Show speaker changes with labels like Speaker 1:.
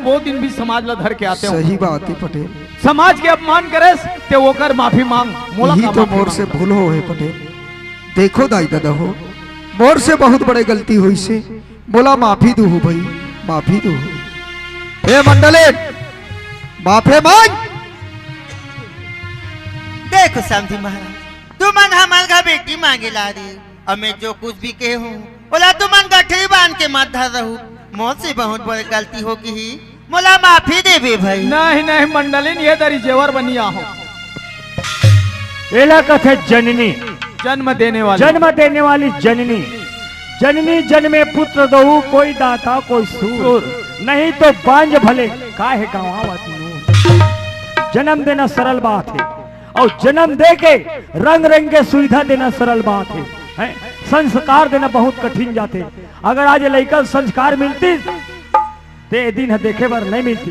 Speaker 1: वो दिन भी समाज ला धर के आते हो।
Speaker 2: सही बात है पटेल,
Speaker 1: समाज के अपमान करे ते ओकर माफी मांग, मोला
Speaker 2: यही
Speaker 1: का
Speaker 2: तो
Speaker 1: माफी
Speaker 2: मोर
Speaker 1: मांग।
Speaker 2: से भूल हो है पटेल। देखो दाई दादा हो, मोर से बहुत बड़े गलती हुई से, बोला माफी दू भाई, माफी दू। हे मंडले माफे मांग।
Speaker 3: देखो समझी महाराज, तू मन हमार का बेटी मांगे ला रही, और मैं जो कुछ भी कहे हूँ बोला तू मन गठरी बांध के मत धर रहू। मोर से बहुत बड़ी गलती होगी ही, मोला माफी दे बे भाई।
Speaker 1: नहीं नहीं मंडलिन, ये दरी जेवर बनिया हो।
Speaker 4: एला कथे जननी,
Speaker 1: जन्म देने वाली,
Speaker 4: जन्म देने वाली जननी। जननी जन्मे पुत्र दहु, कोई दाता कोई सूर, नहीं तो बांझ भले काहे गंवावत नु। जन्म देना सरल बात है, और जन्म दे के रंग रंग के सुविधा देना सरल बात है? संस्कार देना बहुत कठिन जाते। अगर आज लड़का संस्कार मिलती ते दिन देखे बर नहीं मिलती।